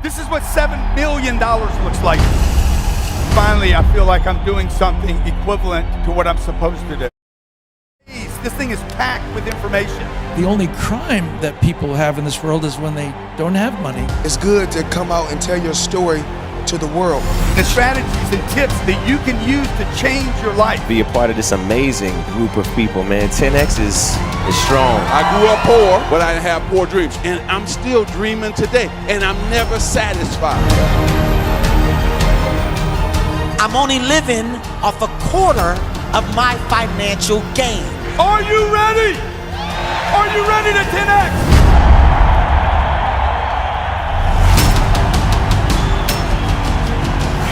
This is what $7 million looks like. Finally, I feel like I'm doing something equivalent to what I'm supposed to do. This thing is packed with information. The only crime that people have in this world is when they don't have money. It's good to come out and tell your story to the world. The strategies and tips that you can use to change your life. Be a part of this amazing group of people, man. 10X is strong. I grew up poor, but I have poor dreams. And I'm still dreaming today, and I'm never satisfied. I'm only living off a quarter of my financial gain. Are you ready? Are you ready to 10X?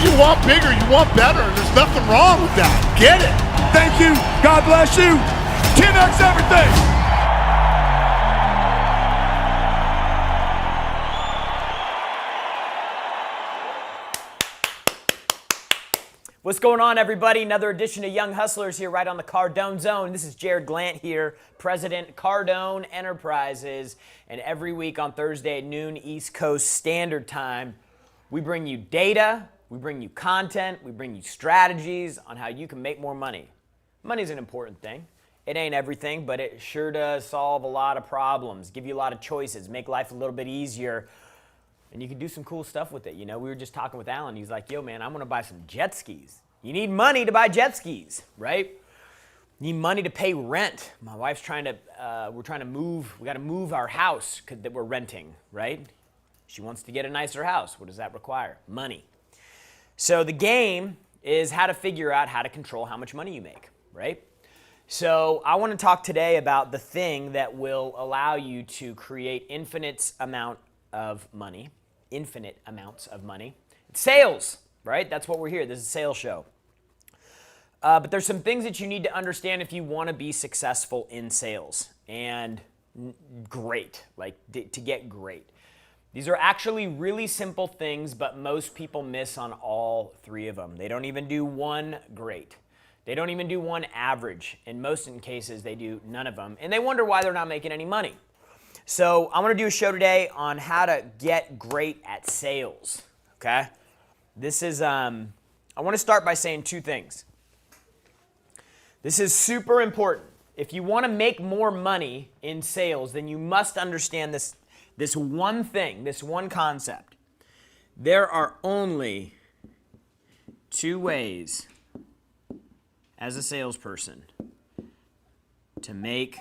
You want bigger, you want better, and there's nothing wrong with that. Get it. Thank you. God bless you. 10X everything. What's going on, everybody? Another edition of Young Hustlers here right on the Cardone Zone. This is Jared Glant here, President, Cardone Enterprises. And every week on Thursday at noon East Coast Standard Time, we bring you data, we bring you content, we bring you strategies on how you can make more money. Money's an important thing. It ain't everything, but it sure does solve a lot of problems, give you a lot of choices, make life a little bit easier. And you can do some cool stuff with it. You know, we were just talking with Alan. He's like, yo, man, I'm going to buy some jet skis. You need money to buy jet skis, right? You need money to pay rent. My wife's we're trying to move. We got to move our house that we're renting, right? She wants to get a nicer house. What does that require? Money. So the game is how to figure out how to control how much money you make, right? So I want to talk today about the thing that will allow you to create infinite amounts of money. It's sales, right? That's what we're here. This is a sales show. But there's some things that you need to understand if you want to be successful in sales and great, like to get great. These are actually really simple things, but most people miss on all three of them. They don't even do one great. They don't even do one average. In most cases, they do none of them, and they wonder why they're not making any money. So I want to do a show today on how to get great at sales, okay? This is, I want to start by saying two things. This is super important. If you want to make more money in sales, then you must understand this one thing, this one concept. There are only two ways as a salesperson to make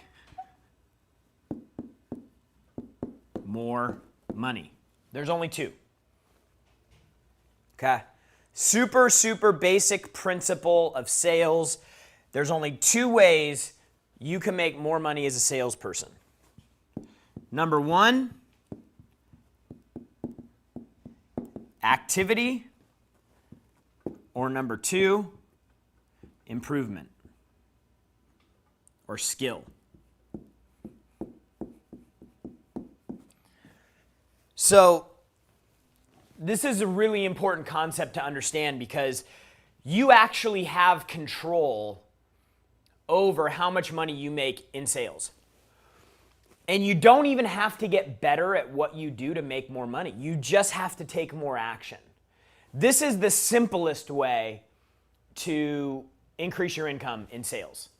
more money. There's only two. Okay? Super, super basic principle of sales. There's only two ways you can make more money as a salesperson. Number one, activity, or number two, improvement or skill. So this is a really important concept to understand because you actually have control over how much money you make in sales. And you don't even have to get better at what you do to make more money. You just have to take more action. This is the simplest way to increase your income in sales.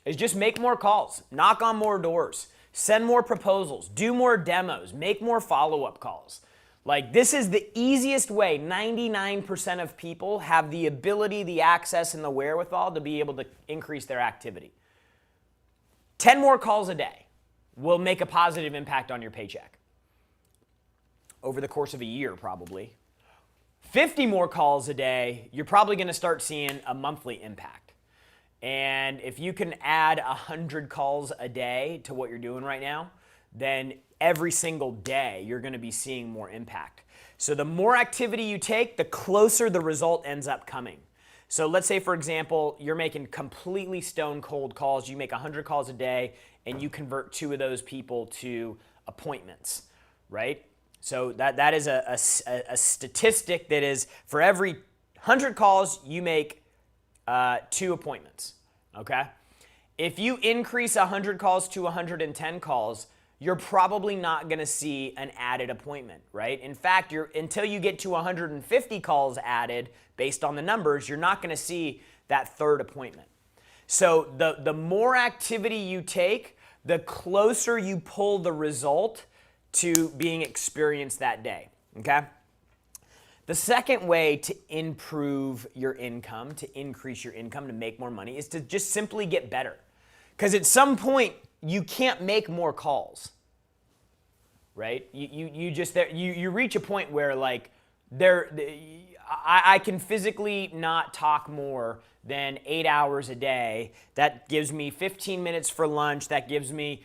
Is just make more calls, knock on more doors, send more proposals, do more demos, make more follow-up calls. Like, this is the easiest way. 99% of people have the ability, the access, and the wherewithal to be able to increase their activity. 10 more calls a day will make a positive impact on your paycheck. Over the course of a year, probably. 50 more calls a day, you're probably going to start seeing a monthly impact. And if you can add 100 calls a day to what you're doing right now, then every single day you're going to be seeing more impact. So the more activity you take, the closer the result ends up coming. So let's say, for example, you're making completely stone cold calls. You make 100 calls a day and you convert 2 of those people to appointments, right? So that is a statistic that is for every 100 calls, you make 2 appointments, okay? If you increase 100 calls to 110 calls, you're probably not going to see an added appointment, right? In fact, until you get to 150 calls added based on the numbers, you're not going to see that third appointment. So the more activity you take, the closer you pull the result to being experienced that day, okay? The second way to improve your income, to increase your income, to make more money, is to just simply get better. Because at some point, you can't make more calls, right? You reach a point where like I can physically not talk more than 8 hours a day. That gives me 15 minutes for lunch. That gives me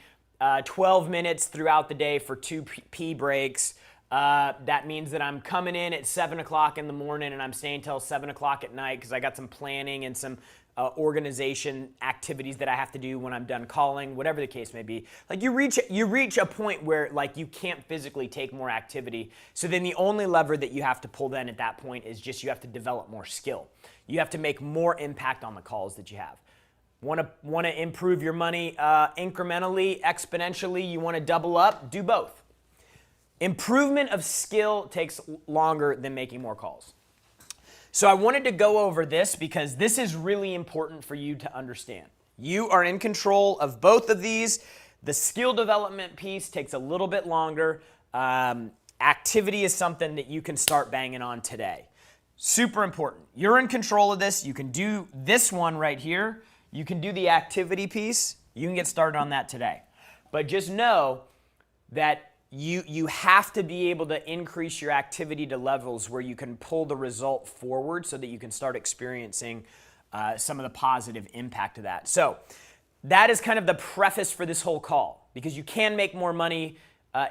12 minutes throughout the day for 2 pee breaks. That means that I'm coming in at 7 o'clock in the morning and I'm staying till 7 o'clock at night because I got some planning and some organization activities that I have to do when I'm done calling, whatever the case may be. Like you reach a point where like you can't physically take more activity. So then the only lever that you have to pull then at that point is just you have to develop more skill. You have to make more impact on the calls that you have. Want to improve your money incrementally, exponentially, you want to double up, do both. Improvement of skill takes longer than making more calls. So I wanted to go over this because this is really important for you to understand. You are in control of both of these. The skill development piece takes a little bit longer. Activity is something that you can start banging on today. Super important. You're in control of this. You can do this one right here. You can do the activity piece. You can get started on that today. But just know that you have to be able to increase your activity to levels where you can pull the result forward so that you can start experiencing some of the positive impact of that. So that is kind of the preface for this whole call, because you can make more money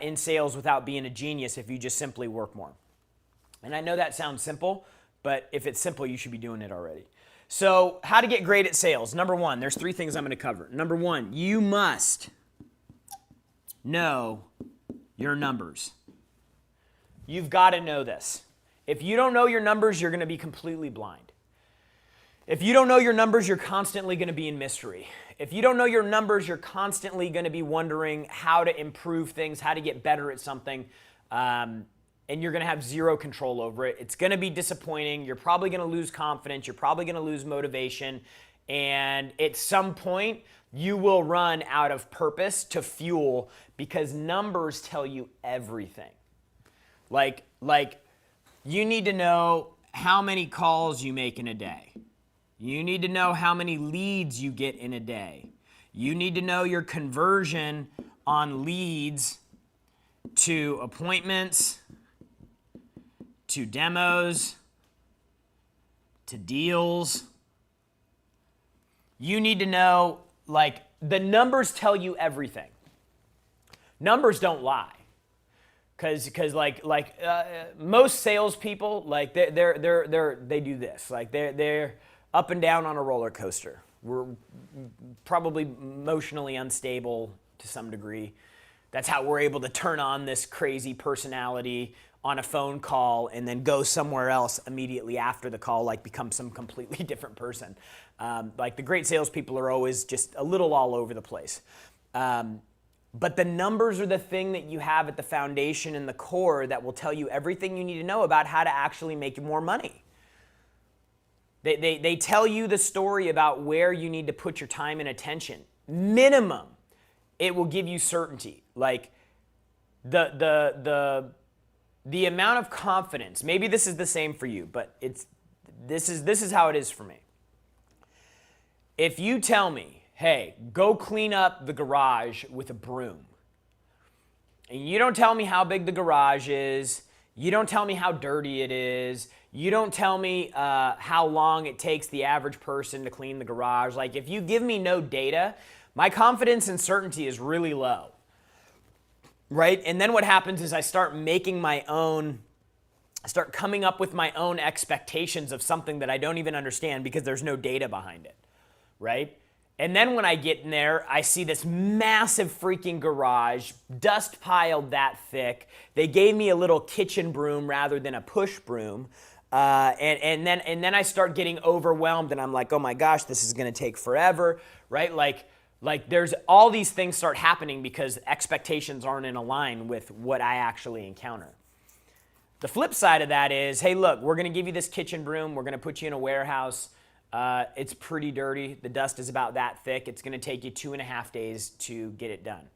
in sales without being a genius if you just simply work more. And I know that sounds simple, but if it's simple, you should be doing it already. So how to get great at sales. Number one, there's 3 things I'm going to cover. Number one, you must know your numbers. You've got to know this. If you don't know your numbers, you're going to be completely blind. If you don't know your numbers, you're constantly going to be in mystery. If you don't know your numbers, you're constantly going to be wondering how to improve things, how to get better at something, and you're going to have zero control over it. It's going to be disappointing. You're probably going to lose confidence. You're probably going to lose motivation. And at some point, you will run out of purpose to fuel, because numbers tell you everything. Like you need to know how many calls you make in a day. You need to know how many leads you get in a day. You need to know your conversion on leads to appointments, to demos, to deals. You need to know, like, the numbers tell you everything. Numbers don't lie, because most salespeople, like they do this, like they're up and down on a roller coaster. We're probably emotionally unstable to some degree. That's how we're able to turn on this crazy personality on a phone call and then go somewhere else immediately after the call, like become some completely different person. Like the great salespeople are always just a little all over the place. But the numbers are the thing that you have at the foundation and the core that will tell you everything you need to know about how to actually make more money. They tell you the story about where you need to put your time and attention. Minimum, it will give you certainty. Like the amount of confidence. Maybe this is the same for you, but this is how it is for me. If you tell me, hey, go clean up the garage with a broom, and you don't tell me how big the garage is, you don't tell me how dirty it is, you don't tell me how long it takes the average person to clean the garage. Like, if you give me no data, my confidence and certainty is really low, right? And then what happens is I start coming up with my own expectations of something that I don't even understand because there's no data behind it, right? And then when I get in there, I see this massive freaking garage, dust piled that thick. They gave me a little kitchen broom rather than a push broom. And then I start getting overwhelmed, and I'm like, oh my gosh, this is going to take forever, right? Like, Like there's all these things start happening because expectations aren't in line with what I actually encounter. The flip side of that is, hey, look, we're going to give you this kitchen broom. We're going to put you in a warehouse. It's pretty dirty. The dust is about that thick. It's going to take you 2.5 days to get it done.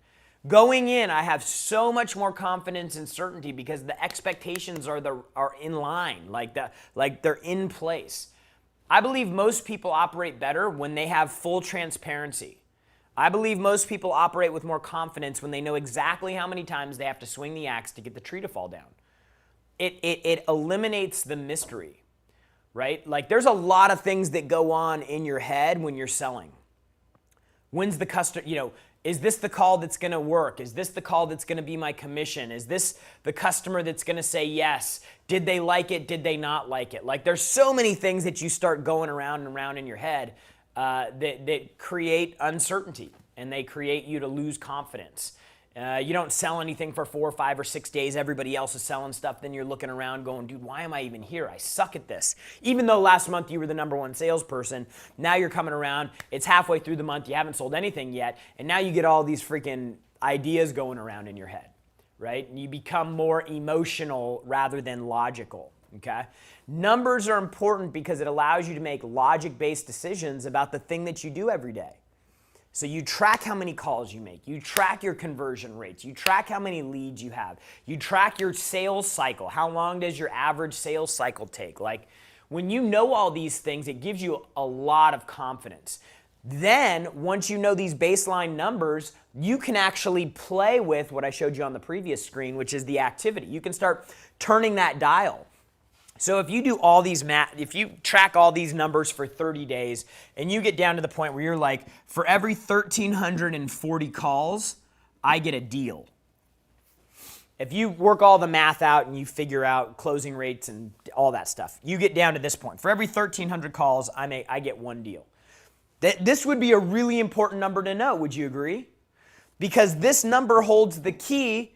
Going in, I have so much more confidence and certainty because the expectations are in line, like they're in place. I believe most people operate better when they have full transparency. I believe most people operate with more confidence when they know exactly how many times they have to swing the axe to get the tree to fall down. It eliminates the mystery, right? Like there's a lot of things that go on in your head when you're selling. When's the customer, is this the call that's going to work? Is this the call that's going to be my commission? Is this the customer that's going to say yes? Did they like it? Did they not like it? Like there's so many things that you start going around and around in your head that create uncertainty, and they create you to lose confidence. You don't sell anything for 4 or 5 or 6 days. Everybody else is selling stuff. Then you're looking around going, dude, why am I even here? I suck at this. Even though last month you were the #1 salesperson, now you're coming around. It's halfway through the month. You haven't sold anything yet. And now you get all these freaking ideas going around in your head, right? And you become more emotional rather than logical, okay? Numbers are important because it allows you to make logic-based decisions about the thing that you do every day. So you track how many calls you make. You track your conversion rates. You track how many leads you have. You track your sales cycle. How long does your average sales cycle take? Like when you know all these things, it gives you a lot of confidence. Then once you know these baseline numbers, you can actually play with what I showed you on the previous screen, which is the activity. You can start turning that dial. So if you do all these if you track all these numbers for 30 days and you get down to the point where you're like, for every 1,340 calls, I get a deal. If you work all the math out and you figure out closing rates and all that stuff, you get down to this point. For every 1,300 calls, I get one deal. This would be a really important number to know, would you agree? Because this number holds the key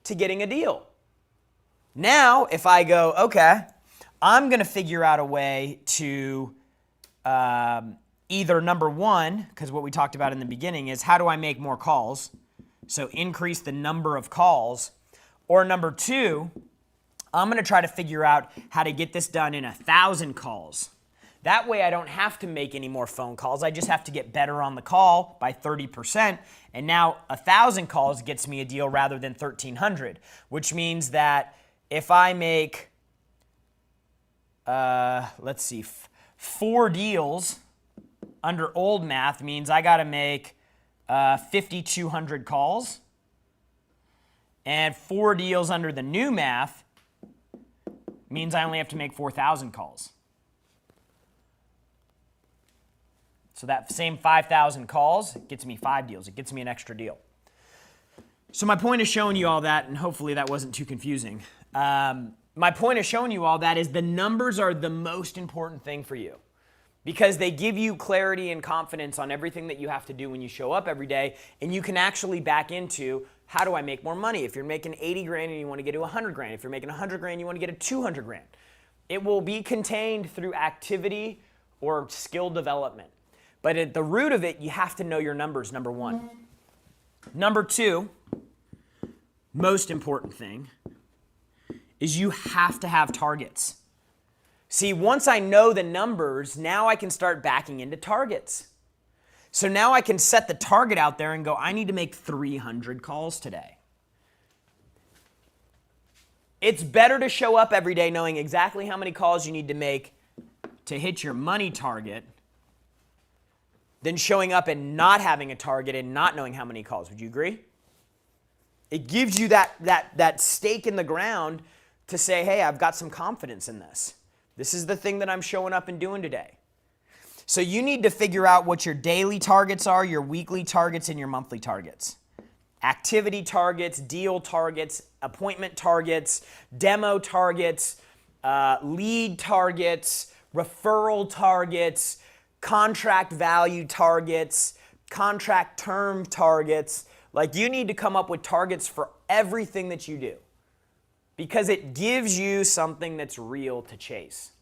to getting a deal. Now, if I go, okay, I'm going to figure out a way to either number one, because what we talked about in the beginning is how do I make more calls? So increase the number of calls. Or number two, I'm going to try to figure out how to get this done in 1,000 calls. That way I don't have to make any more phone calls. I just have to get better on the call by 30%. And now 1,000 calls gets me a deal rather than 1,300, which means that if I make, 4 deals under old math means I got to make 5,200 calls. And 4 deals under the new math means I only have to make 4,000 calls. So that same 5,000 calls gets me 5 deals. It gets me an extra deal. So my point of showing you all that, and hopefully that wasn't too confusing, my point of showing you all that is the numbers are the most important thing for you because they give you clarity and confidence on everything that you have to do when you show up every day, and you can actually back into how do I make more money? If you're making 80 grand and you want to get to 100 grand, if you're making 100 grand, you want to get to 200 grand. It will be contained through activity or skill development. But at the root of it, you have to know your numbers, number one. Number two, most important thing, is you have to have targets. See, once I know the numbers, now I can start backing into targets. So now I can set the target out there and go, I need to make 300 calls today. It's better to show up every day knowing exactly how many calls you need to make to hit your money target than showing up and not having a target and not knowing how many calls. Would you agree? It gives you that stake in the ground to say, hey, I've got some confidence in this. This is the thing that I'm showing up and doing today. So you need to figure out what your daily targets are, your weekly targets, and your monthly targets. Activity targets, deal targets, appointment targets, demo targets, lead targets, referral targets, contract value targets, contract term targets. Like you need to come up with targets for everything that you do because it gives you something that's real to chase.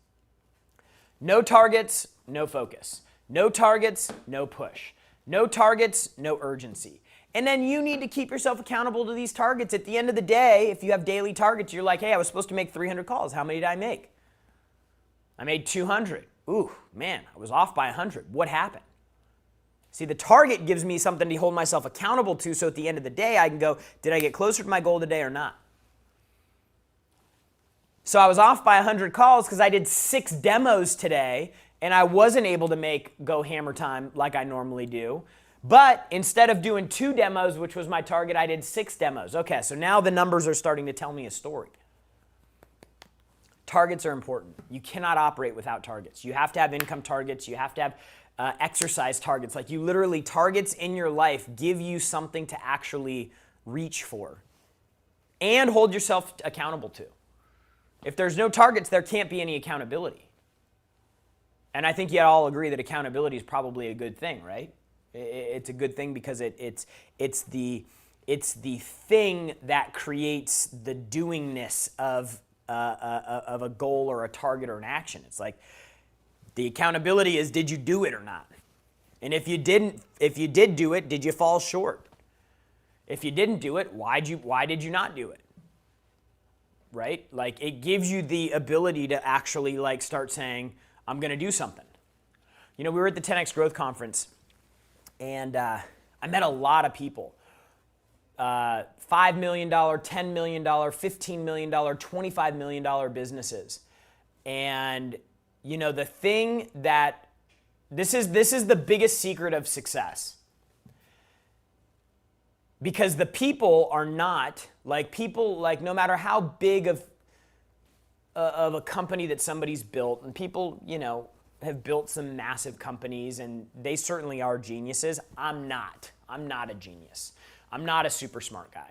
No targets, no focus. No targets, no push. No targets, no urgency. And then you need to keep yourself accountable to these targets. At the end of the day, if you have daily targets, you're like, hey, I was supposed to make 300 calls. How many did I make? I made 200. Ooh, man, I was off by 100. What happened? See, the target gives me something to hold myself accountable to, so at the end of the day, I can go, did I get closer to my goal today or not? So I was off by 100 calls because I did 6 demos today, and I wasn't able to make go hammer time like I normally do. But instead of doing 2 demos, which was my target, I did 6 demos. Okay, so now the numbers are starting to tell me a story. Targets are important. You cannot operate without targets. You have to have income targets. You have to have exercise targets. Like, you literally, targets in your life give you something to actually reach for and hold yourself accountable to. If there's no targets, there can't be any accountability. And I think you all agree that accountability is probably a good thing, right? It's a good thing because it's the thing that creates the doingness of a goal or a target or an action. It's like, the accountability is, did you do it or not? And if you did do it, did you fall short? If you didn't do it, why did you not do it? Right? Like, it gives you the ability to actually like start saying, I'm going to do something. You know, we were at the 10X Growth Conference, and I met a lot of people. $5 million, $10 million, $15 million, $25 million businesses. And, you know, the thing that, this is the biggest secret of success. Because the people are not, like, no matter how big of a company that somebody's built, and people, you know, have built some massive companies, and they certainly are geniuses. I'm not a genius. I'm not a super smart guy.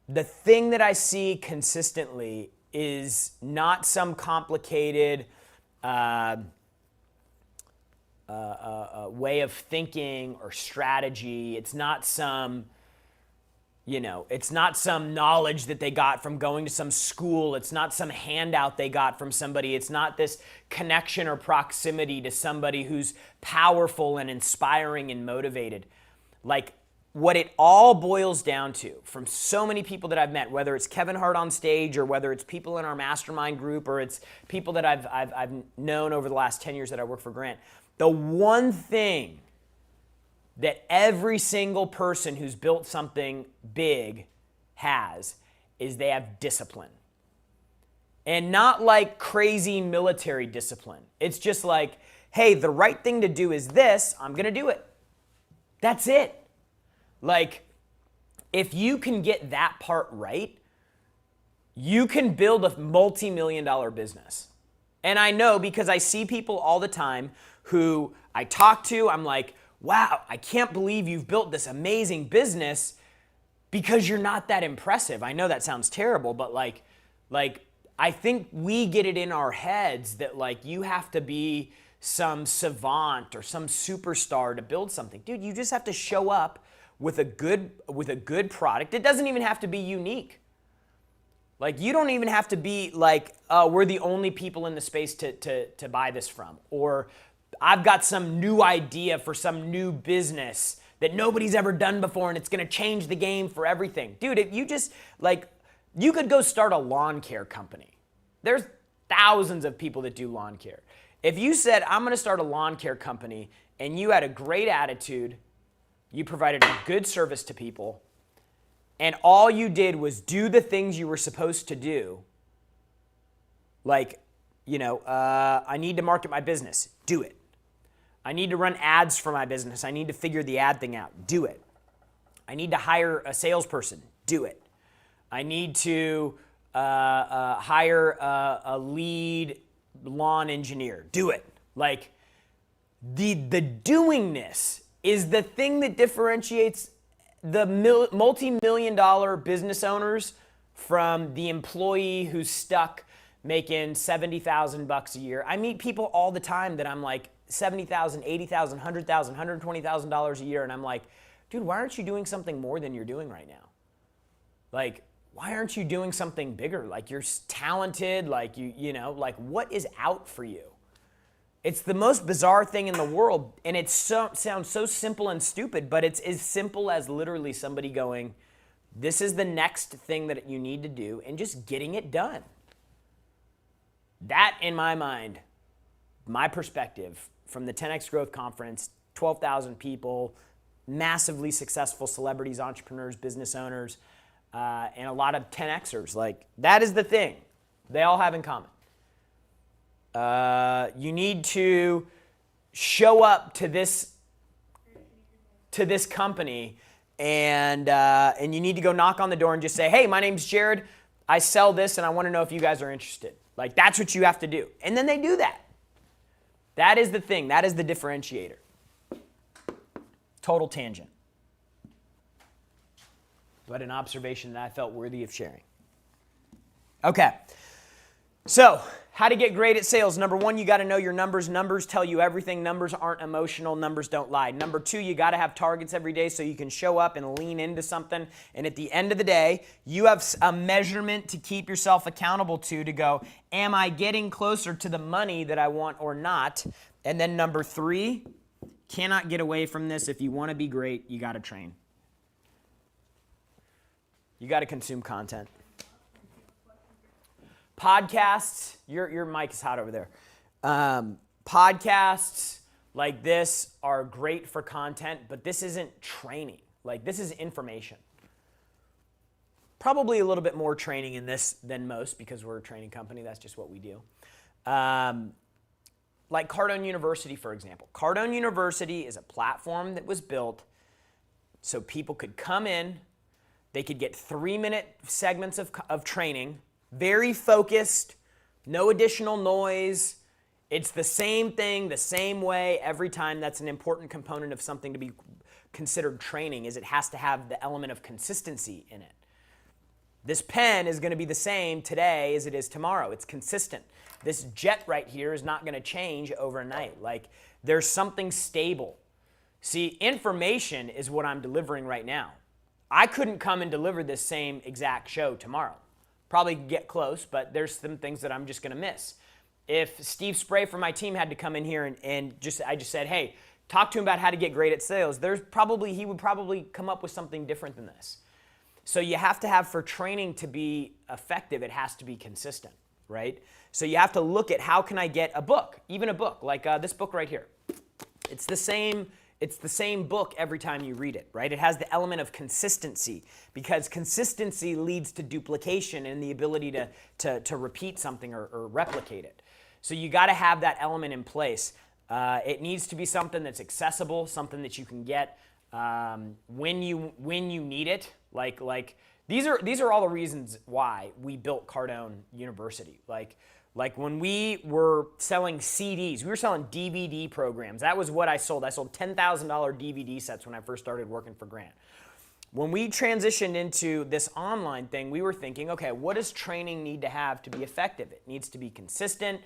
The thing that I see consistently is not some complicated way of thinking or strategy. It's not some, you know, it's not some knowledge that they got from going to some school. It's not some handout they got from somebody. It's not this connection or proximity to somebody who's powerful and inspiring and motivated. Like, what it all boils down to, from so many people that I've met, whether it's Kevin Hart on stage or whether it's people in our mastermind group or it's people that I've known over the last 10 years that I work for Grant, the one thing that every single person who's built something big has is they have discipline. And not like crazy military discipline. It's just like, hey, the right thing to do is this, I'm going to do it. That's it. Like, if you can get that part right, you can build a multi-million-dollar business. And I know, because I see people all the time who I talk to, I'm like, wow, I can't believe you've built this amazing business, because you're not that impressive. I know that sounds terrible, but like I think we get it in our heads that like you have to be some savant or some superstar to build something. Dude, you just have to show up with a good product. It doesn't even have to be unique. Like, you don't even have to be like, we're the only people in the space to buy this from, or I've got some new idea for some new business that nobody's ever done before and it's gonna change the game for everything. Dude, if you just, like, you could go start a lawn care company. There's thousands of people that do lawn care. If you said, I'm gonna start a lawn care company, and you had a great attitude, you provided a good service to people, and all you did was do the things you were supposed to do, like, you know, I need to market my business, do it. I need to run ads for my business. I need to figure the ad thing out. Do it. I need to hire a salesperson. Do it. I need to hire a lead lawn engineer. Do it. Like, the doingness is the thing that differentiates the multi-million-dollar business owners from the employee who's stuck making $70,000 a year. I meet people all the time that I'm like, $70,000, $80,000, $100,000, $120,000 a year, and I'm like, dude, why aren't you doing something more than you're doing right now? Like, why aren't you doing something bigger? Like, you're talented, like, you know, like, what is out for you? It's the most bizarre thing in the world, and it sounds so simple and stupid, but it's as simple as literally somebody going, this is the next thing that you need to do, and just getting it done. That, in my mind, my perspective from the 10X Growth Conference, 12,000 people, massively successful celebrities, entrepreneurs, business owners, and a lot of 10Xers. Like, that is the thing they all have in common. You need to show up to this company, and you need to go knock on the door and just say, hey, my name's Jared. I sell this, and I want to know if you guys are interested. Like, that's what you have to do. And then they do that. That is the thing. That is the differentiator. Total tangent. But an observation that I felt worthy of sharing. Okay. So, how to get great at sales. Number one, you got to know your numbers. Numbers tell you everything. Numbers aren't emotional. Numbers don't lie. Number two, you got to have targets every day so you can show up and lean into something. And at the end of the day, you have a measurement to keep yourself accountable to go, am I getting closer to the money that I want or not? And then number three, cannot get away from this. If you want to be great, you got to train. You got to consume content. Podcasts, your mic is hot over there. Podcasts like this are great for content, but this isn't training. Like, this is information. Probably a little bit more training in this than most because we're a training company. That's just what we do. Like Cardone University, for example. Cardone University is a platform that was built so people could come in, they could get 3-minute segments of training, very focused, no additional noise. It's the same thing, the same way every time. That's an important component of something to be considered training, is it has to have the element of consistency in it. This pen is going to be the same today as it is tomorrow. It's consistent. This jet right here is not going to change overnight. Like, there's something stable. See, information is what I'm delivering right now. I couldn't come and deliver this same exact show tomorrow. Probably get close, but there's some things that I'm just going to miss. If Steve Spray from my team had to come in here and I just said, hey, talk to him about how to get great at sales, he would probably come up with something different than this. So you have to have, for training to be effective, it has to be consistent, right? So you have to look at, how can I get a book, even a book like this book right here. It's the same book every time you read it, right? It has the element of consistency, because consistency leads to duplication and the ability to repeat something or replicate it. So you got to have that element in place. It needs to be something that's accessible, something that you can get when you need it. Like these are all the reasons why we built Cardone University. Like when we were selling CDs, we were selling DVD programs. That was what I sold. I sold $10,000 DVD sets when I first started working for Grant. When we transitioned into this online thing, we were thinking, okay, what does training need to have to be effective? It needs to be consistent.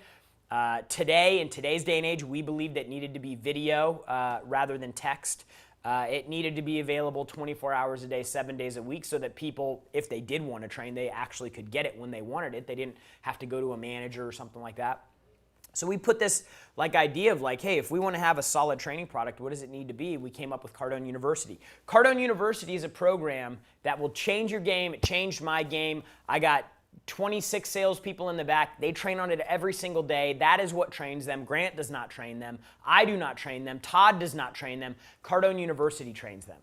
Today, in today's day and age, we believed it needed to be video rather than text. It needed to be available 24 hours a day, 7 days a week, so that people, if they did want to train, they actually could get it when they wanted it. They didn't have to go to a manager or something like that. So we put this idea of hey, if we want to have a solid training product, what does it need to be? We came up with Cardone University. Cardone University is a program that will change your game. It changed my game. I got 26 salespeople in the back. They train on it every single day. That is what trains them. Grant does not train them. I do not train them. Todd does not train them. Cardone University trains them.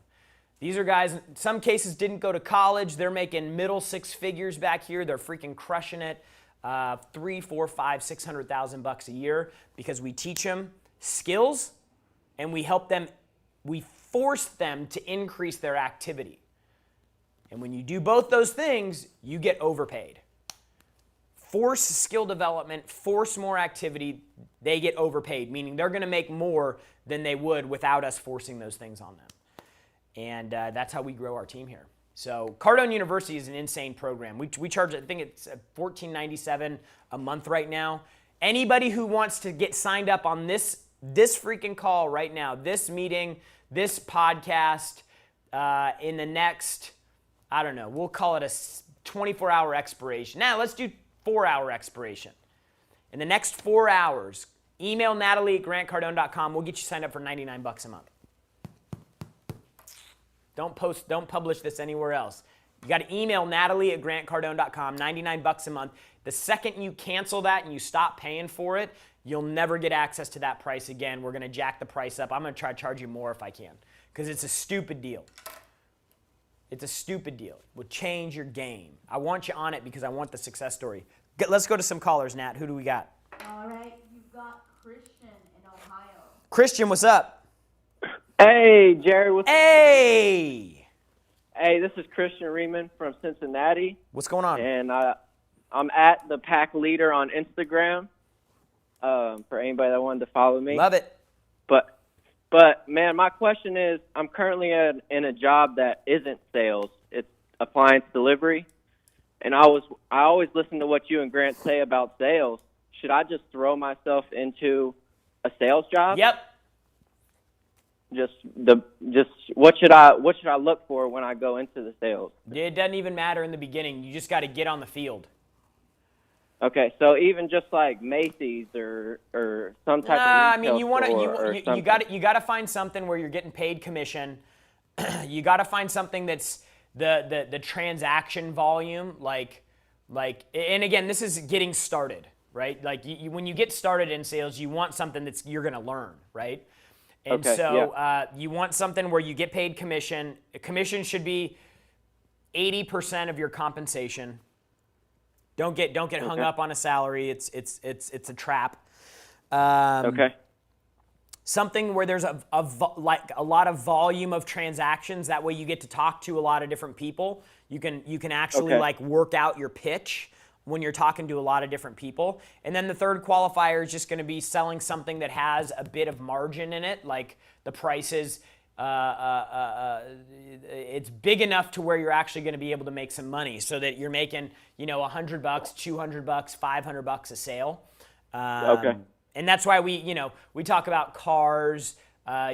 These are guys, in some cases, didn't go to college. They're making middle six figures back here. They're freaking crushing it. $300,000, $400,000, $500,000, $600,000 a year, because we teach them skills and we help them, we force them to increase their activity. And when you do both those things, you get overpaid. Force skill development, force more activity, they get overpaid, meaning they're going to make more than they would without us forcing those things on them. And that's how we grow our team here. So Cardone University is an insane program. We charge, I think it's $14.97 a month right now. Anybody who wants to get signed up on this freaking call right now, this meeting, this podcast, in the next, I don't know, we'll call it a 24-hour expiration. Now let's do 4-hour expiration. In the next 4 hours, Email Natalie at grantcardone.com. We'll get you signed up for $99 a month. Don't publish this anywhere else. You got to email Natalie at grantcardone.com, $99 a month. The second you cancel that and you stop paying for it, you'll never get access to that price again. We're going to jack the price up. I'm going to try to charge you more if I can because it's a stupid deal. It's a stupid deal. It would change your game. I want you on it because I want the success story. Let's go to some callers, Nat. Who do we got? All right, you've got Christian in Ohio. Christian, what's up? Hey, Jerry. Hey! Hey, this is Christian Riemann from Cincinnati. What's going on? And I'm at the Pack Leader on Instagram for anybody that wanted to follow me. Love it. But man, my question is, I'm currently in a job that isn't sales. It's appliance delivery. And I always listen to what you and Grant say about sales. Should I just throw myself into a sales job? Yep. Just what should I look for when I go into the sales? It doesn't even matter in the beginning. You just got to get on the field. Okay, so even just like Macy's or some type of retail you got to find something where you're getting paid commission. You got to find something that's the transaction volume and again, this is getting started, right? Like when you get started in sales, you want something you're going to learn, right? And you want something where you get paid commission. Commission should be 80% of your compensation. Don't get hung up on a salary. It's a trap. Something where there's a lot of volume of transactions. That way you get to talk to a lot of different people. You can actually work out your pitch when you're talking to a lot of different people. And then the third qualifier is just going to be selling something that has a bit of margin in it, like the prices. It's big enough to where you're actually going to be able to make some money, so that you're making, $100, $200, $500 a sale. And that's why we talk about cars.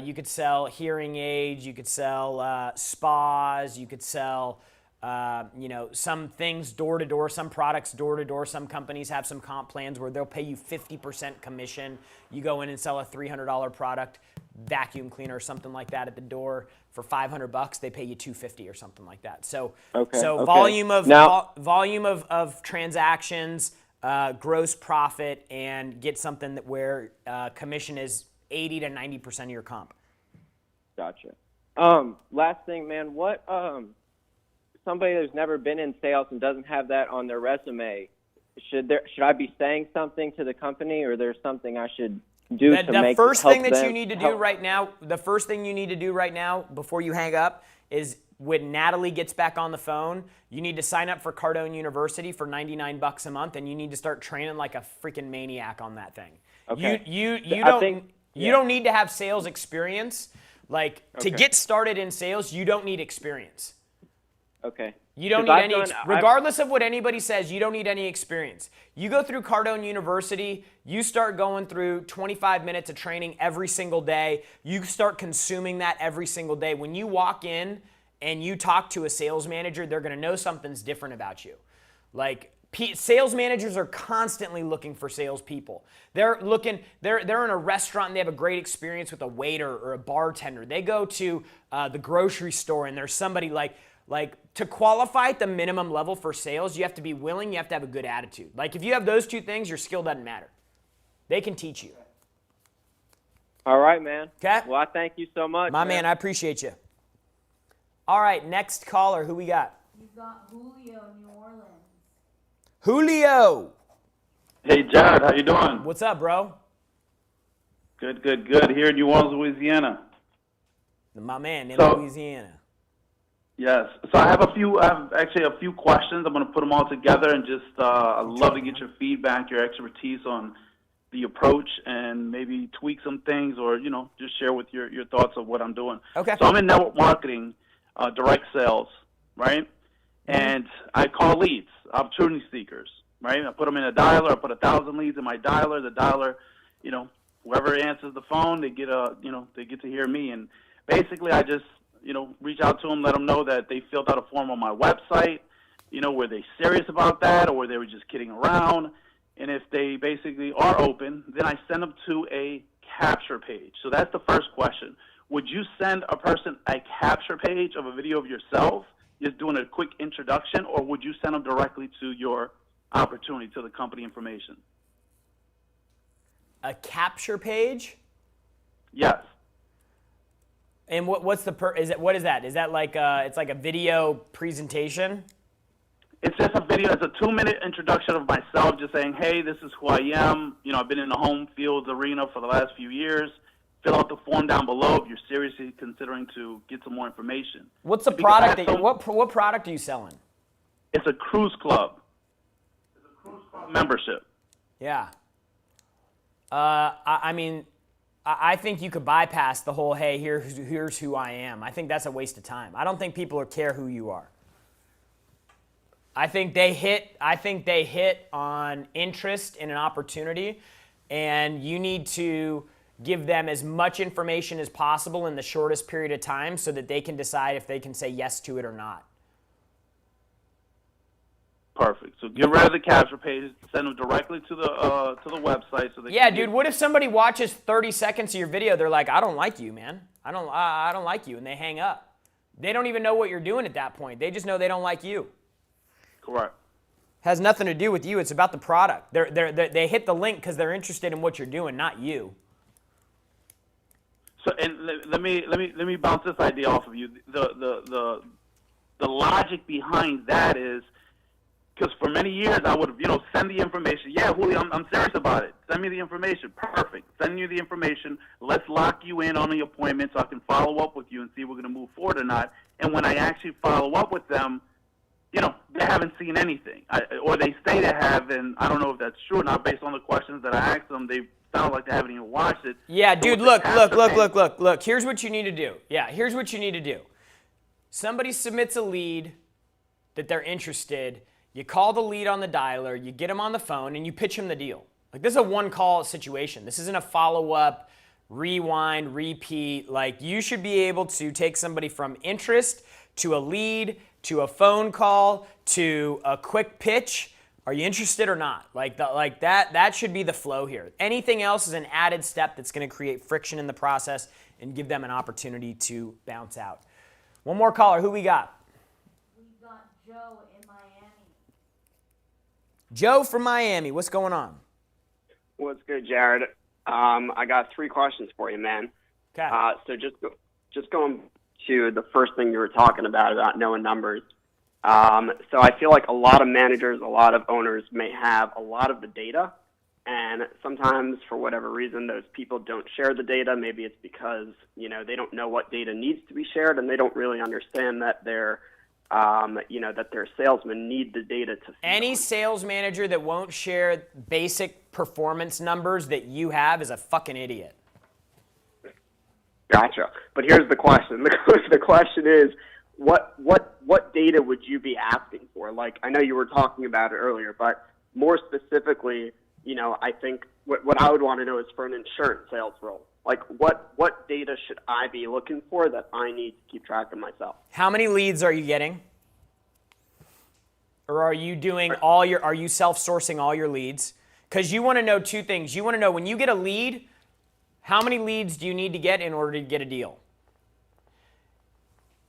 You could sell hearing aids. You could sell spas. You could sell some things door to door, some products door to door. Some companies have some comp plans where they'll pay you 50% commission. You go in and sell a $300 product, vacuum cleaner or something like that at the door for $500. They pay you $250 or something like that. So volume of transactions, gross profit, and get something where commission is 80 to 90% of your comp. Gotcha. Last thing, man. What somebody who's never been in sales and doesn't have that on their resume, should I be saying something to the company, or there's something I should do to make the first thing that you need to do right now, the first thing you need to do right now before you hang up is when Natalie gets back on the phone, you need to sign up for Cardone University for $99 a month, and you need to start training like a freaking maniac on that thing. Okay. You don't need to have sales experience. To get started in sales, you don't need experience. Okay. You don't need regardless of what anybody says, you don't need any experience. You go through Cardone University, you start going through 25 minutes of training every single day. You start consuming that every single day. When you walk in and you talk to a sales manager, they're going to know something's different about you. Sales managers are constantly looking for salespeople. They're in a restaurant and they have a great experience with a waiter or a bartender. They go to the grocery store and there's somebody to qualify at the minimum level for sales, you have to be willing, you have to have a good attitude. If you have those two things, your skill doesn't matter. They can teach you. All right, man. Okay? Well, I thank you so much. My man, I appreciate you. All right, next caller, who we got? You've got Julio, New Orleans. Julio! Hey, Jared, how you doing? What's up, bro? Good. Here in New Orleans, Louisiana. My man in Louisiana. Yes. So I have actually a few questions. I'm going to put them all together and just I'd love to get your feedback, your expertise on the approach, and maybe tweak some things, or just share with your thoughts of what I'm doing. Okay. So I'm in network marketing, direct sales, right? And I call leads, opportunity seekers, right? I put them in a dialer. I put 1,000 leads in my dialer. The dialer, whoever answers the phone, they get to hear me. And basically, I just reach out to them, let them know that they filled out a form on my website. Were they serious about that, or were they just kidding around? And if they basically are open, then I send them to a capture page. So that's the first question. Would you send a person a capture page of a video of yourself, just doing a quick introduction, or would you send them directly to your opportunity, to the company information? A capture page? Yes. And what's the what is that? Is that like it's like a video presentation? It's just a video. It's a 2-minute introduction of myself, just saying, hey, this is who I am. You know, I've been in the home fields arena for the last few years. Fill out the form down below if you're seriously considering to get some more information. What's the product that what product are you selling? It's a cruise club. It's a cruise club membership. Yeah. I mean, I think you could bypass the whole, hey, here's who I am. I think that's a waste of time. I don't think people care who you are. I think they hit on interest in an opportunity, and you need to give them as much information as possible in the shortest period of time so that they can decide if they can say yes to it or not. Perfect. So get rid of the capture page, send them directly to the website. So they yeah, dude. What if somebody watches 30 seconds of your video? They're like, I don't like you, man. I don't like you, and they hang up. They don't even know what you're doing at that point. They just know they don't like you. Correct. Has nothing to do with you. It's about the product. They hit the link because they're interested in what you're doing, not you. So, and let me bounce this idea off of you. The logic behind that is, because for many years I would have, send the information. Yeah, Julio, I'm serious about it. Send me the information. Perfect. Send you the information. Let's lock you in on the appointment so I can follow up with you and see if we're going to move forward or not. And when I actually follow up with them, they haven't seen anything, or they say they have, and I don't know if that's true or not. Based on the questions that I asked them, they sound like they haven't even watched it. Yeah, dude, look. Here's what you need to do. Yeah, here's what you need to do. Somebody submits a lead that they're interested. You call the lead on the dialer, you get them on the phone, and you pitch them the deal. Like, this is a one-call situation. This isn't a follow-up, rewind, repeat. Like, you should be able to take somebody from interest to a lead to a phone call to a quick pitch. Are you interested or not? Like that should be the flow here. Anything else is an added step that's going to create friction in the process and give them an opportunity to bounce out. One more caller. Who we got? We got Joe in Miami. Joe from Miami. What's going on? What's good, Jared? I got 3 questions for you, man. Okay. So just going to the first thing you were talking about knowing numbers. So I feel like a lot of managers, a lot of owners may have a lot of the data, and sometimes for whatever reason those people don't share the data. Maybe it's because they don't know what data needs to be shared, and they don't really understand that their salesmen need the data to. Any sales manager that won't share basic performance numbers that you have is a fucking idiot. Gotcha. But here's the question. The question is, what data would you be asking for? Like, I know you were talking about it earlier, but more specifically, I think what I would want to know is for an insurance sales role. Like, what data should I be looking for that I need to keep track of myself? How many leads are you getting? Or are you are you self-sourcing all your leads? Because you want to know 2 things. You want to know when you get a lead, how many leads do you need to get in order to get a deal?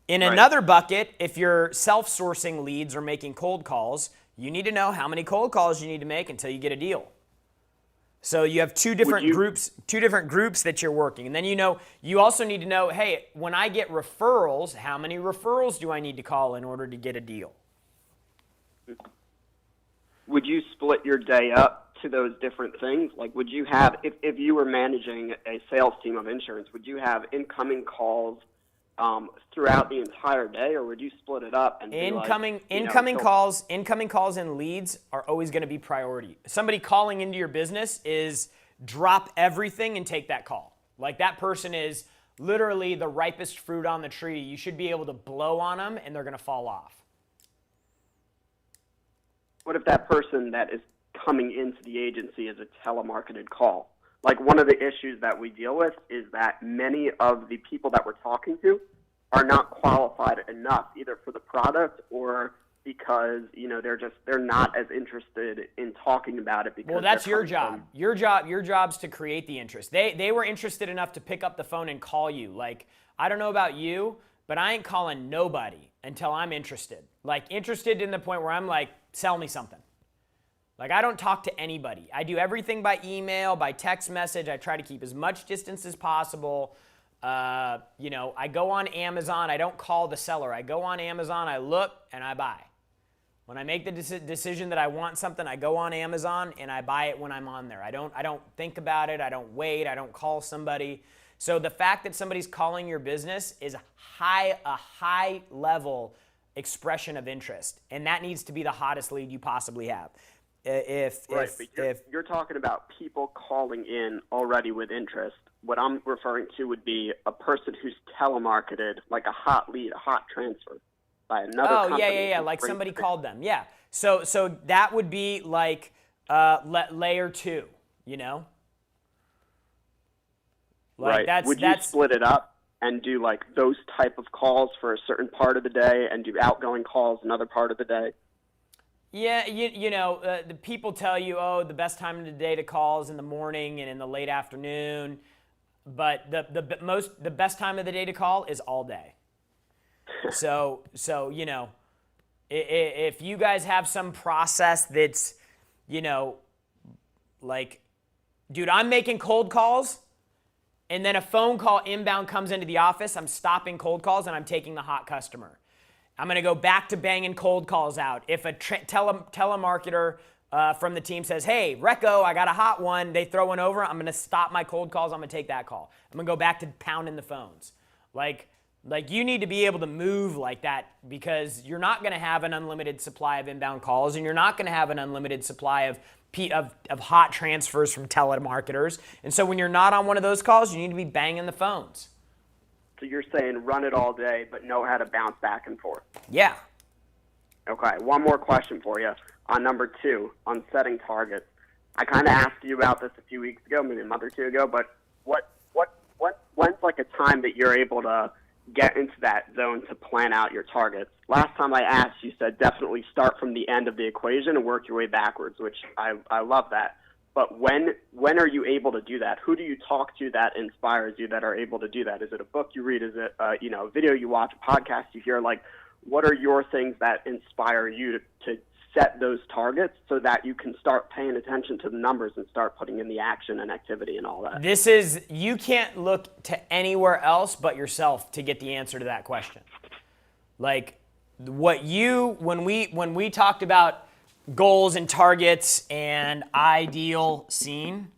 In another bucket, if you're self-sourcing leads or making cold calls, you need to know how many cold calls you need to make until you get a deal. So you have 2 different groups that you're working. And then you also need to know, hey, when I get referrals, how many referrals do I need to call in order to get a deal? Would you split your day up to those different things? Like, would you have, if you were managing a sales team of insurance, would you have incoming calls throughout the entire day, or would you split it up and incoming calls and leads are always going to be priority. Somebody calling into your business is drop everything and take that call. Like, that person is literally the ripest fruit on the tree. You should be able to blow on them and they're going to fall off. What if that person that is coming into the agency is a telemarketed call? Like, one of the issues that we deal with is that many of the people that we're talking to are not qualified enough either for the product or because they're not as interested in talking about it because well, that's they're your coming job. Your job's to create the interest. They were interested enough to pick up the phone and call you. Like, I don't know about you, but I ain't calling nobody until I'm interested. Like, interested in the point where I'm like, sell me something. Like, I don't talk to anybody. I do everything by email, by text message. I try to keep as much distance as possible. I go on Amazon. I don't call the seller. I go on Amazon, I look, and I buy. When I make the decision that I want something, I go on Amazon and I buy it when I'm on there. I don't think about it. I don't wait. I don't call somebody. So the fact that somebody's calling your business is a high level expression of interest, and that needs to be the hottest lead you possibly have. If you're talking about people calling in already with interest, what I'm referring to would be a person who's telemarketed, like a hot lead, a hot transfer by another company. Yeah. Like somebody called them. Yeah. So that would be like layer 2, Like right. Would you split it up and do like those type of calls for a certain part of the day and do outgoing calls another part of the day? Yeah, the people tell you, the best time of the day to call is in the morning and in the late afternoon, but the best time of the day to call is all day. So if you guys have some process that's, like, dude, I'm making cold calls, and then a phone call inbound comes into the office, I'm stopping cold calls and I'm taking the hot customer. I'm going to go back to banging cold calls out. If a telemarketer from the team says, hey, Recco, I got a hot one, they throw one over, I'm going to stop my cold calls, I'm going to take that call. I'm going to go back to pounding the phones. Like you need to be able to move like that, because you're not going to have an unlimited supply of inbound calls, and you're not going to have an unlimited supply of hot transfers from telemarketers. And so when you're not on one of those calls, you need to be banging the phones. So you're saying run it all day, but know how to bounce back and forth. Yeah. Okay, one more question for you on number 2, on setting targets. I kind of asked you about this a few weeks ago, maybe a month or two ago, but when's like a time that you're able to get into that zone to plan out your targets? Last time I asked, you said definitely start from the end of the equation and work your way backwards, which I love that. But when are you able to do that? Who do you talk to that inspires you, that are able to do that? Is it a book you read? Is it a video you watch, a podcast you hear? Like, what are your things that inspire you to set those targets so that you can start paying attention to the numbers and start putting in the action and activity and all that? You can't look to anywhere else but yourself to get the answer to that question. Like, when we talked about goals and targets and ideal scene,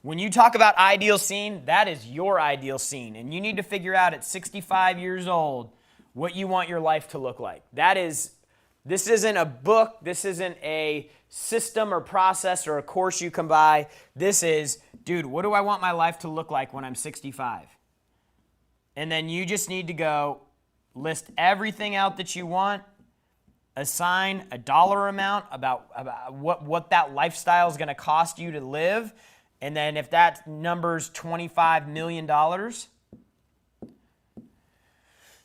when you talk about ideal scene, that is your ideal scene, and you need to figure out at 65 years old what you want your life to look like. This isn't a book, this isn't a system or process or a course you can buy. This is, dude, what do I want my life to look like when I'm 65? And then you just need to go list everything out that you want, assign a dollar amount about what that lifestyle is going to cost you to live, and then if that number's $25 million,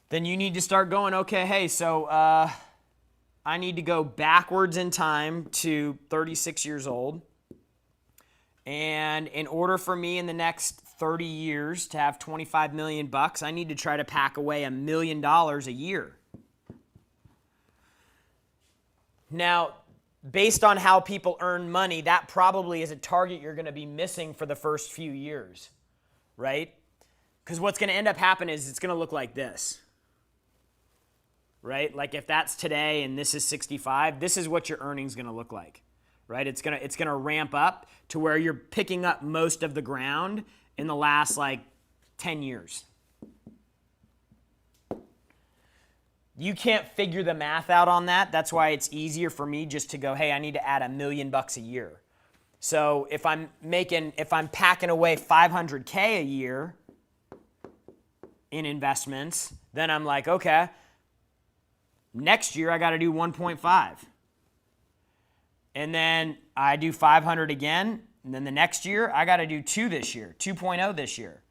then you need to start going, okay, hey, so I need to go backwards in time to 36 years old. And in order for me in the next 30 years to have $25 million, I need to try to pack away $1 million a year. Now, based on how people earn money, that probably is a target you're going to be missing for the first few years, right? Because what's going to end up happening is it's going to look like this, right? Like if that's today and this is 65, this is what your earnings going to look like, right? It's going to ramp up to where you're picking up most of the ground in the last 10 years. You can't figure the math out on that. That's why it's easier for me just to go, hey, I need to add $1 million a year. So if I'm packing away $500K a year in investments, then I'm like, okay, next year I got to do 1.5. And then I do 500 again, and then the next year I got to do 2 this year, 2.0 this year.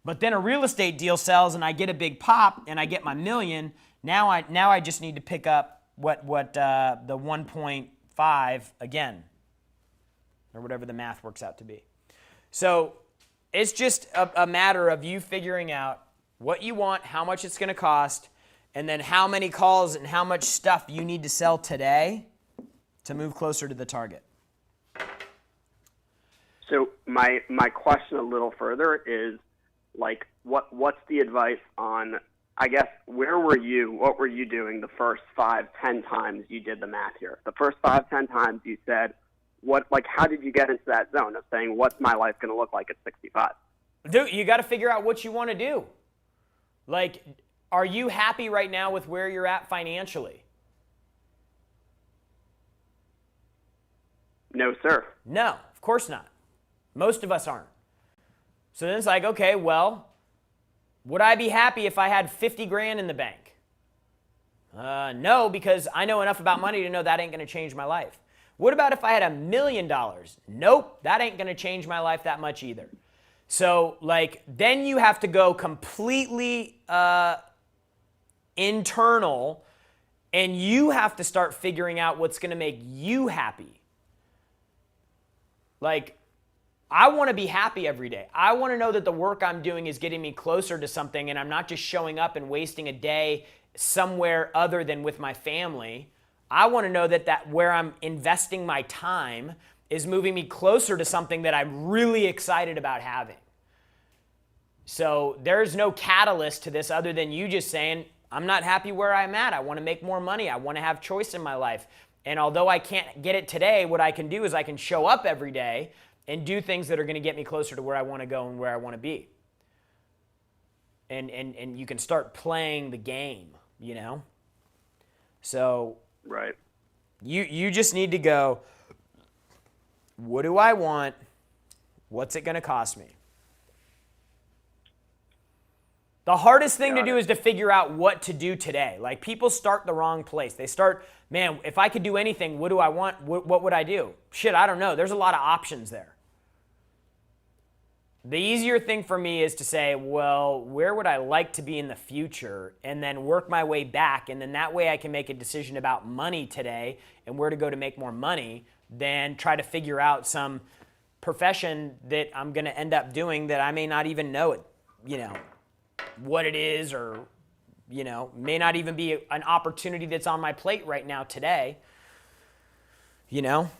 But then a real estate deal sells and I get a big pop and I get my million. Now I just need to pick up the 1.5 again, or whatever the math works out to be. So it's just a matter of you figuring out what you want, how much it's going to cost, and then how many calls and how much stuff you need to sell today to move closer to the target. So my question a little further is, like, what's the advice on, I guess, where were you, what were you doing the first 5-10 times you did the math here? The first 5-10 times you said, how did you get into that zone of saying, what's my life going to look like at 65? Dude, you got to figure out what you want to do. Like, are you happy right now with where you're at financially? No, sir. No, of course not. Most of us aren't. So then it's like, okay, well, would I be happy if I had 50 grand in the bank? No, because I know enough about money to know that ain't going to change my life. What about if I had $1 million? Nope, that ain't going to change my life that much either. So, like, then you have to go completely internal, and you have to start figuring out what's going to make you happy. Like, I want to be happy every day. I want to know that the work I'm doing is getting me closer to something, and I'm not just showing up and wasting a day somewhere other than with my family. I want to know that where I'm investing my time is moving me closer to something that I'm really excited about having. So there's no catalyst to this other than you just saying, I'm not happy where I'm at. I want to make more money. I want to have choice in my life. And although I can't get it today, what I can do is I can show up every day and do things that are going to get me closer to where I want to go and where I want to be. And you can start playing the game, you know? So right. You just need to go, what do I want? What's it going to cost me? The hardest thing to do is to figure out what to do today. Like, people start the wrong place. They start, man, if I could do anything, what do I want? What would I do? Shit, I don't know. There's a lot of options there. The easier thing for me is to say, well, where would I like to be in the future? And then work my way back. And then that way I can make a decision about money today and where to go to make more money, than try to figure out some profession that I'm going to end up doing that I may not even know it, you know, what it is, or, you know, may not even be an opportunity that's on my plate right now today. You know?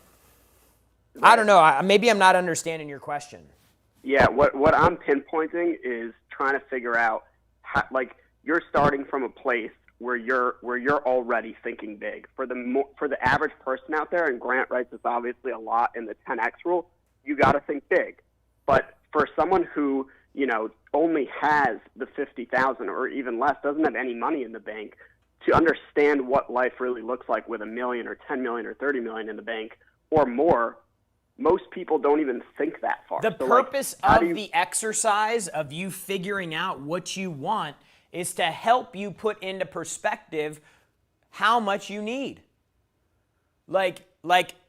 I don't know. Maybe I'm not understanding your question. Yeah, what I'm pinpointing is trying to figure out how, like, you're starting from a place where you're already thinking big. For the average person out there, and Grant writes this obviously a lot in the 10X rule, you got to think big. But for someone who, you know, only has the 50,000 or even less, doesn't have any money in the bank, to understand what life really looks like with $1 million or 10 million or 30 million in the bank or more, most people don't even think that far. The purpose of the exercise of you figuring out what you want is to help you put into perspective how much you need. Like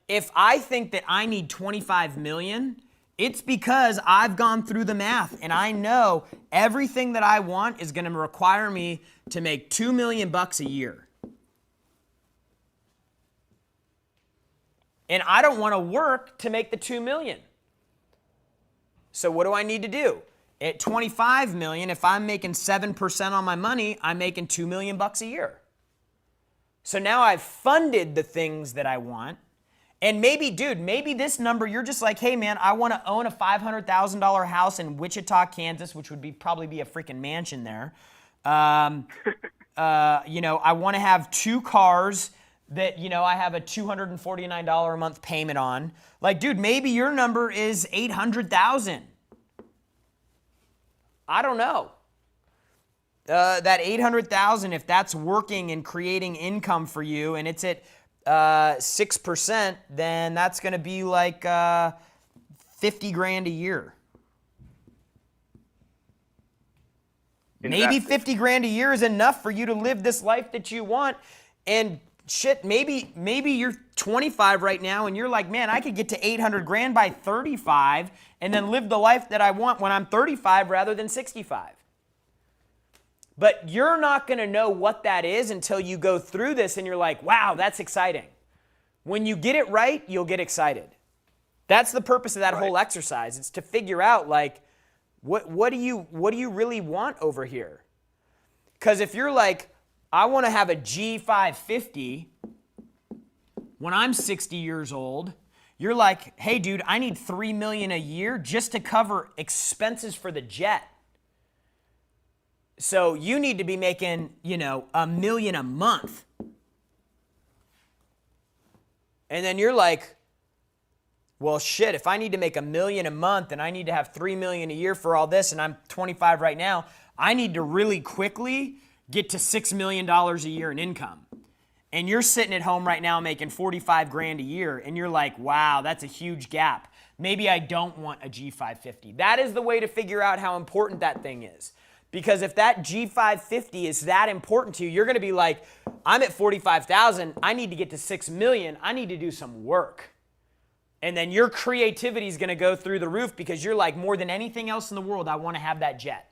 if I think that I need 25 million, it's because I've gone through the math and I know everything that I want is going to require me to make $2 million a year. And I don't want to work to make the 2 million. So what do I need to do? At 25 million, if I'm making 7% on my money, I'm making $2 million a year. So now I've funded the things that I want. And maybe, dude, maybe this number, you're just like, hey man, I want to own a $500,000 house in Wichita, Kansas, which would probably be a freaking mansion there. You know, I want to have 2 cars that, you know, I have a $249 a month payment on. Like, dude, maybe your number is 800,000. I don't know. That 800,000, if that's working and creating income for you, and it's at 6%, then that's going to be like 50 grand a year. Maybe 50 grand a year is enough for you to live this life that you want. And shit, maybe you're 25 right now and you're like, man, I could get to 800 grand by 35 and then live the life that I want when I'm 35 rather than 65. But you're not going to know what that is until you go through this and you're like, wow, that's exciting. When you get it right, you'll get excited. That's the purpose of that whole exercise. It's to figure out, like, what do you really want over here? Because if you're like, I want to have a G550 when I'm 60 years old, you're like, hey, dude, I need $3 million a year just to cover expenses for the jet. So you need to be making, $1 million a month. And then you're like, well, shit, if I need to make $1 million a month and I need to have $3 million a year for all this and I'm 25 right now, I need to really quickly get to $6 million a year in income. And you're sitting at home right now making 45 grand a year and you're like, wow, that's a huge gap. Maybe I don't want a G550. That is the way to figure out how important that thing is. Because if that G550 is that important to you, you're going to be like, I'm at 45,000. I need to get to 6 million. I need to do some work. And then your creativity is going to go through the roof because you're like, more than anything else in the world, I want to have that jet.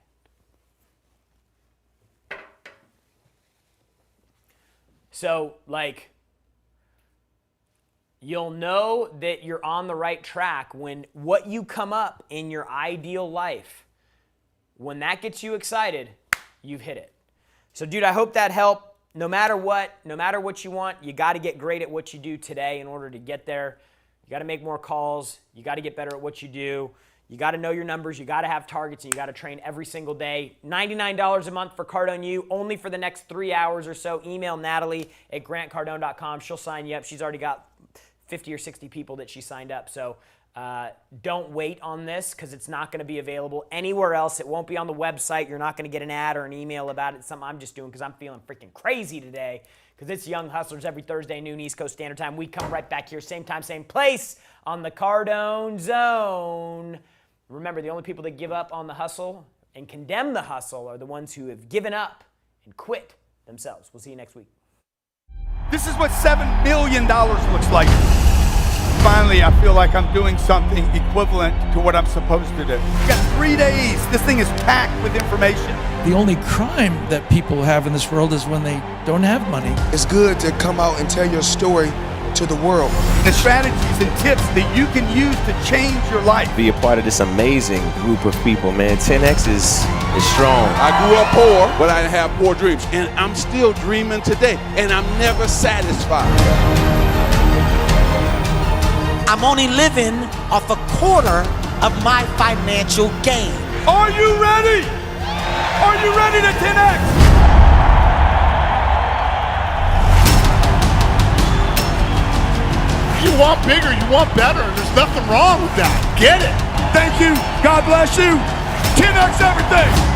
So, like, you'll know that you're on the right track when what you come up in your ideal life, when that gets you excited, you've hit it. So, dude, I hope that helped. No matter what you want, you got to get great at what you do today in order to get there. You got to make more calls. You got to get better at what you do. You got to know your numbers. You got to have targets, and you got to train every single day. $99 a month for Cardone U, only for the next 3 hours or so. Email Natalie at grantcardone.com. She'll sign you up. She's already got 50 or 60 people that she signed up. So don't wait on this because it's not going to be available anywhere else. It won't be on the website. You're not going to get an ad or an email about it. It's something I'm just doing because I'm feeling freaking crazy today. Because it's Young Hustlers every Thursday noon East Coast Standard Time. We come right back here, same time, same place on the Cardone Zone. Remember, the only people that give up on the hustle and condemn the hustle are the ones who have given up and quit themselves. We'll see you next week. This is what $7 million looks like. Finally, I feel like I'm doing something equivalent to what I'm supposed to do. We've got 3 days. This thing is packed with information. The only crime that people have in this world is when they don't have money. It's good to come out and tell your story to the world. The strategies and tips that you can use to change your life. Be a part of this amazing group of people, man. 10X is strong. I grew up poor, but I have poor dreams. And I'm still dreaming today. And I'm never satisfied. I'm only living off a quarter of my financial gain. Are you ready? Are you ready to 10X? You want bigger, you want better, and there's nothing wrong with that. Get it. Thank you. God bless you. 10X everything.